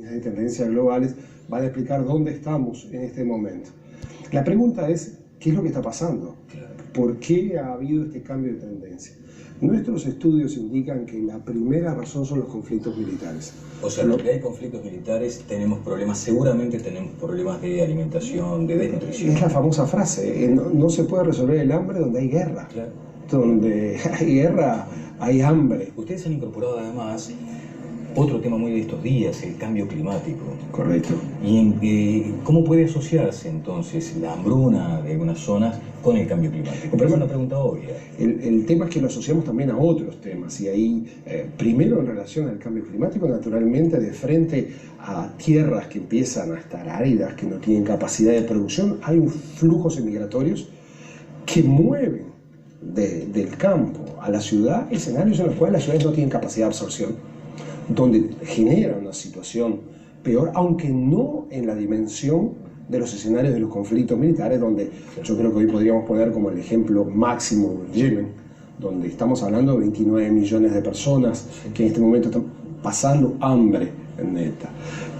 de tendencias globales van a explicar dónde estamos en este momento. La pregunta es, ¿qué es lo que está pasando? ¿Por qué ha habido este cambio de tendencia? Nuestros estudios indican que la primera razón son los conflictos militares. O sea, donde hay conflictos militares tenemos problemas, seguramente tenemos problemas de alimentación, de desnutrición. Es la famosa frase, no se puede resolver el hambre donde hay guerra. Claro. Donde hay guerra, hay hambre. Ustedes han incorporado además otro tema muy de estos días, el cambio climático. Correcto. ¿Y cómo puede asociarse entonces la hambruna de algunas zonas con el cambio climático? Pero es una pregunta obvia. El tema es que lo asociamos también a otros temas, y ahí, primero en relación al cambio climático, naturalmente de frente a tierras que empiezan a estar áridas, que no tienen capacidad de producción, hay flujos migratorios que mueven del campo a la ciudad escenarios en los cuales las ciudades no tienen capacidad de absorción, donde genera una situación peor, aunque no en la dimensión de los escenarios de los conflictos militares, donde yo creo que hoy podríamos poner como el ejemplo máximo Yemen, donde estamos hablando de 29 millones de personas que en este momento están pasando hambre neta.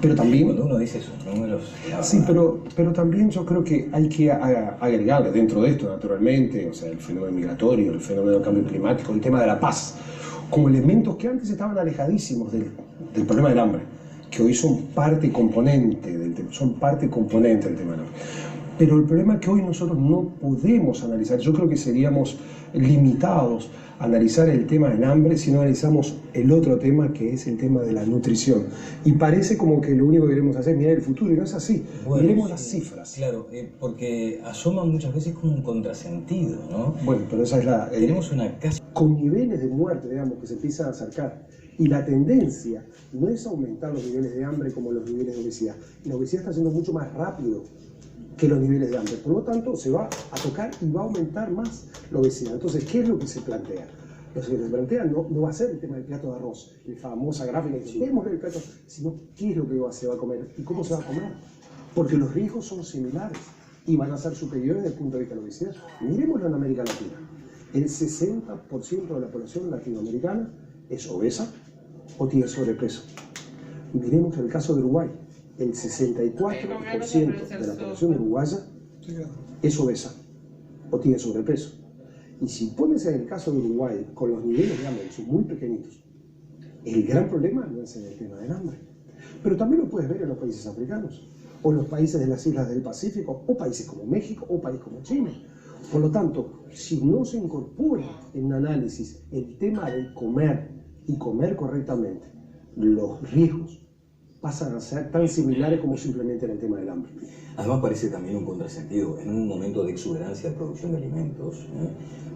Pero también, cuando uno dice esos números... Sí, pero también yo creo que hay que agregar dentro de esto, naturalmente, o sea, el fenómeno migratorio, el fenómeno del cambio climático, el tema de la paz, como elementos que antes estaban alejadísimos del problema del hambre, que hoy son parte componente del tema, del hambre. Pero el problema es que hoy nosotros no podemos analizar, yo creo que seríamos limitados a analizar el tema del hambre si no analizamos el otro tema, que es el tema de la nutrición. Y parece como que lo único que queremos hacer es mirar el futuro, y no es así. Bueno, miremos las cifras. Claro, porque asoma muchas veces como un contrasentido, ¿no? Bueno, pero esa es la... Tenemos una casa... Con niveles de muerte, digamos, que se empiezan a acercar. Y la tendencia no es aumentar los niveles de hambre como los niveles de obesidad. La obesidad está siendo mucho más rápido que los niveles de hambre. Por lo tanto, se va a tocar y va a aumentar más la obesidad. Entonces, ¿qué es lo que se plantea? Lo que se plantea no va a ser el tema del plato de arroz, la famosa gráfica que vemos el plato, sino qué es lo que se va a comer y cómo se va a comer. Porque los riesgos son similares y van a ser superiores desde el punto de vista de la obesidad. Miremoslo en América Latina. El 60% de la población latinoamericana es obesa o tiene sobrepeso. Miremos el caso de Uruguay. El 64% de la población uruguaya es obesa o tiene sobrepeso. Y si pones en el caso de Uruguay, con los niveles de hambre, son muy pequeñitos, el gran problema no es en el tema del hambre. Pero también lo puedes ver en los países africanos, o en los países de las islas del Pacífico, o países como México, o países como Chile. Por lo tanto, si no se incorpora en un análisis el tema de comer y comer correctamente, los riesgos pasan a ser tan similares como simplemente en el tema del hambre. Además parece también un contrasentido, en un momento de exuberancia de producción de alimentos,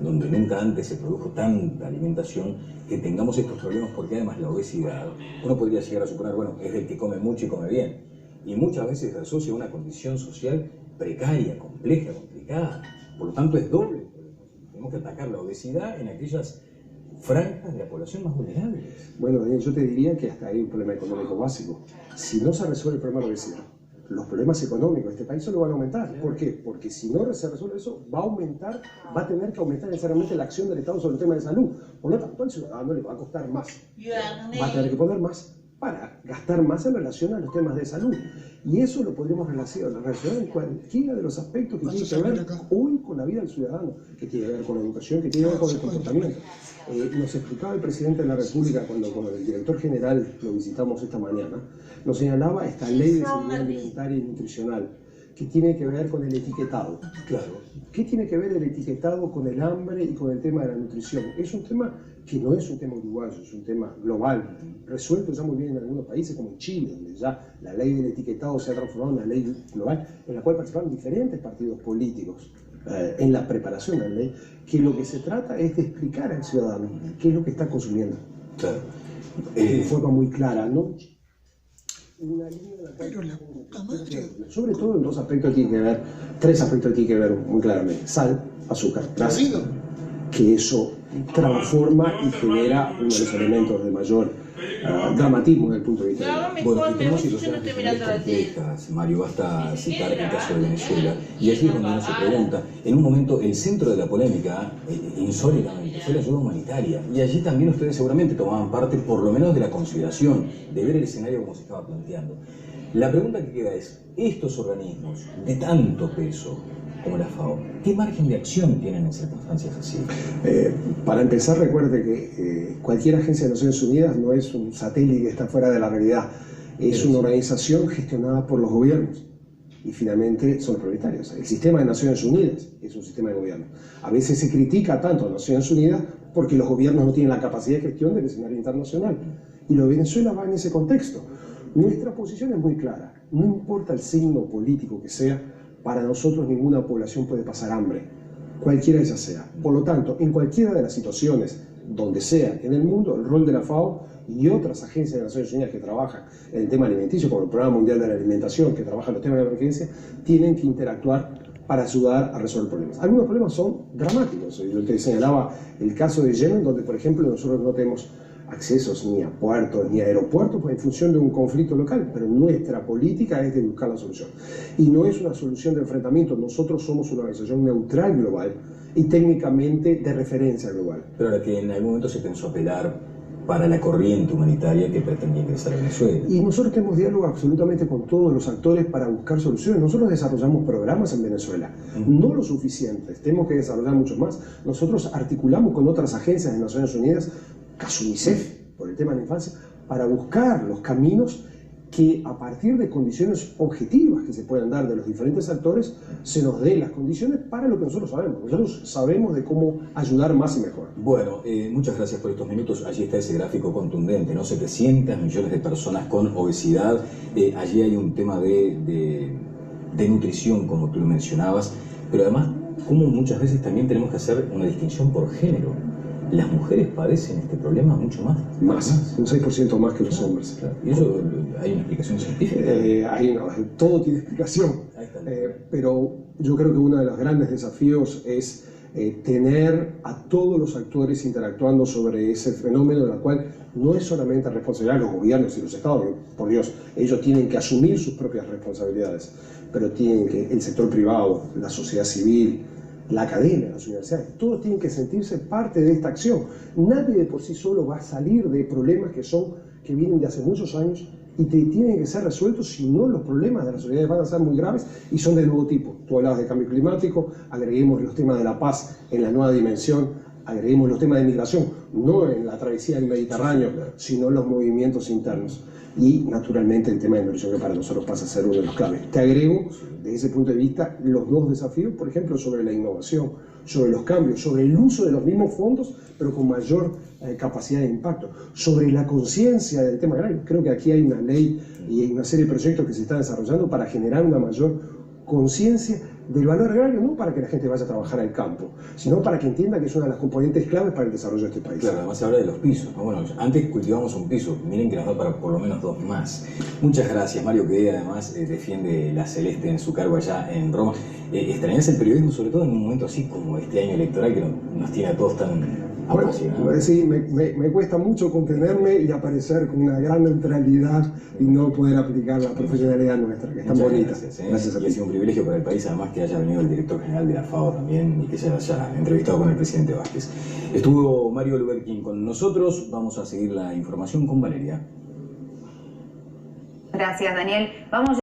donde nunca antes se produjo tanta alimentación, que tengamos estos problemas, porque además la obesidad, uno podría llegar a suponer, bueno, es el que come mucho y come bien, y muchas veces se asocia a una condición social precaria, compleja, complicada, por lo tanto es doble. Tenemos que atacar la obesidad en aquellas franjas de la población más vulnerables. Bueno, Daniel, yo te diría que hasta hay un problema económico básico. Si no se resuelve el problema de la obesidad, los problemas económicos de este país solo van a aumentar. ¿Por qué? Porque si no se resuelve eso, va a tener que aumentar necesariamente la acción del Estado sobre el tema de salud. Por lo tanto, al ciudadano le va a costar más. Va a tener que poner más para gastar más en relación a los temas de salud. Y eso lo podríamos relacionar en cualquiera de los aspectos que tienen que ver hoy con la vida del ciudadano, que tiene que ver con la educación, que tiene que ver con el comportamiento. Nos explicaba el presidente de la República cuando con el director general lo visitamos esta mañana, nos señalaba esta ley de seguridad alimentaria y nutricional que tiene que ver con el etiquetado. Claro. ¿Qué tiene que ver el etiquetado con el hambre y con el tema de la nutrición? Es un tema que no es un tema uruguayo, es un tema global, resuelto ya muy bien en algunos países como en Chile, donde ya la ley del etiquetado se ha transformado en una ley global en la cual participaron diferentes partidos políticos en la preparación de la ley, que lo que se trata es de explicar al ciudadano qué es lo que está consumiendo. Claro. De forma muy clara, ¿no? Una línea de la cual, sobre todo en dos aspectos tiene que ver, tres aspectos tiene que ver muy claramente: sal, azúcar, grasa. que eso transforma y genera uno de los elementos de mayor dramatismo desde el punto de vista de bueno, y tenemos situaciones complejas, Mario, basta citar el caso de Venezuela, y allí es donde uno se pregunta, en un momento el centro de la polémica, insólitamente, fue la ayuda humanitaria, y allí también ustedes seguramente tomaban parte, por lo menos de la consideración, de ver el escenario como se estaba planteando. La pregunta que queda es, estos organismos de tanto peso como la FAO, ¿qué margen de acción tienen en circunstancias así? Para empezar, recuerde que cualquier agencia de Naciones Unidas no es un satélite que está fuera de la realidad, es una organización gestionada por los gobiernos y finalmente son los prioritarios. El sistema de Naciones Unidas es un sistema de gobierno. A veces se critica tanto a Naciones Unidas porque los gobiernos no tienen la capacidad de gestión del escenario internacional. Y lo de Venezuela va en ese contexto. Nuestra posición es muy clara. No importa el signo político que sea, para nosotros ninguna población puede pasar hambre, cualquiera ella sea. Por lo tanto, en cualquiera de las situaciones, donde sea en el mundo, el rol de la FAO y otras agencias de Naciones Unidas que trabajan en el tema alimenticio, como el Programa Mundial de la Alimentación, que trabaja en los temas de emergencia, tienen que interactuar para ayudar a resolver problemas. Algunos problemas son dramáticos. Yo te señalaba el caso de Yemen, donde, por ejemplo, nosotros no tenemos accesos ni a puertos ni a aeropuertos pues, en función de un conflicto local, pero nuestra política es de buscar la solución. Y no es una solución de enfrentamiento, nosotros somos una organización neutral global y técnicamente de referencia global. Pero ahora que en algún momento se pensó apelar para la corriente humanitaria que pretendía ingresar a Venezuela. Y nosotros tenemos diálogo absolutamente con todos los actores para buscar soluciones. Nosotros desarrollamos programas en Venezuela, no lo suficientes, tenemos que desarrollar muchos más. Nosotros articulamos con otras agencias de Naciones Unidas, caso UNICEF, por el tema de la infancia, para buscar los caminos que a partir de condiciones objetivas que se puedan dar de los diferentes actores, se nos den las condiciones para lo que nosotros sabemos. Nosotros sabemos de cómo ayudar más y mejor. Bueno, muchas gracias por estos minutos. Allí está ese gráfico contundente, ¿no? 700 millones de personas con obesidad. Allí hay un tema de nutrición, como tú lo mencionabas, pero además, como muchas veces también tenemos que hacer una distinción por género. Las mujeres padecen este problema mucho más. Más, un 6% más que los hombres. Claro. ¿Y eso hay una explicación científica? Todo tiene explicación. Pero yo creo que uno de los grandes desafíos es tener a todos los actores interactuando sobre ese fenómeno, en el cual no es solamente responsabilidad de los gobiernos y los estados, por Dios, ellos tienen que asumir sus propias responsabilidades, pero tienen que, el sector privado, la sociedad civil, la academia, las universidades, todos tienen que sentirse parte de esta acción. Nadie de por sí solo va a salir de problemas que vienen de hace muchos años y tienen que ser resueltos, si no los problemas de las sociedades van a ser muy graves y son de nuevo tipo. Tú hablabas de cambio climático, agreguemos los temas de la paz en la nueva dimensión, agreguemos los temas de migración, no en la travesía del Mediterráneo, sino los movimientos internos. Y naturalmente el tema de nutrición, que para nosotros pasa a ser uno de los claves. Te agrego, desde ese punto de vista, los nuevos desafíos, por ejemplo, sobre la innovación, sobre los cambios, sobre el uso de los mismos fondos, pero con mayor capacidad de impacto, sobre la conciencia del tema agrario. Creo que aquí hay una ley y hay una serie de proyectos que se están desarrollando para generar una mayor conciencia del valor agrario, no para que la gente vaya a trabajar al campo, sino para que entienda que es una de las componentes claves para el desarrollo de este país. Claro, además se habla de los pisos, ¿no? Bueno, antes cultivamos un piso, miren que nos da para por lo menos 2 más. Muchas gracias, Mario, que además defiende la Celeste en su cargo allá en Roma. ¿Extrañas el periodismo, sobre todo en un momento así como este año electoral que nos tiene a todos tan apasionados? Bueno, sí, me cuesta mucho contenerme y aparecer con una gran neutralidad y no poder aplicar la profesionalidad nuestra, que es tan bonita. Gracias a ti. Ha sido un privilegio para el país, además que haya venido el director general de la FAO también y que se haya entrevistado con el presidente Vázquez. Estuvo Mario Luberkin con nosotros. Vamos a seguir la información con Valeria. Gracias, Daniel. Vamos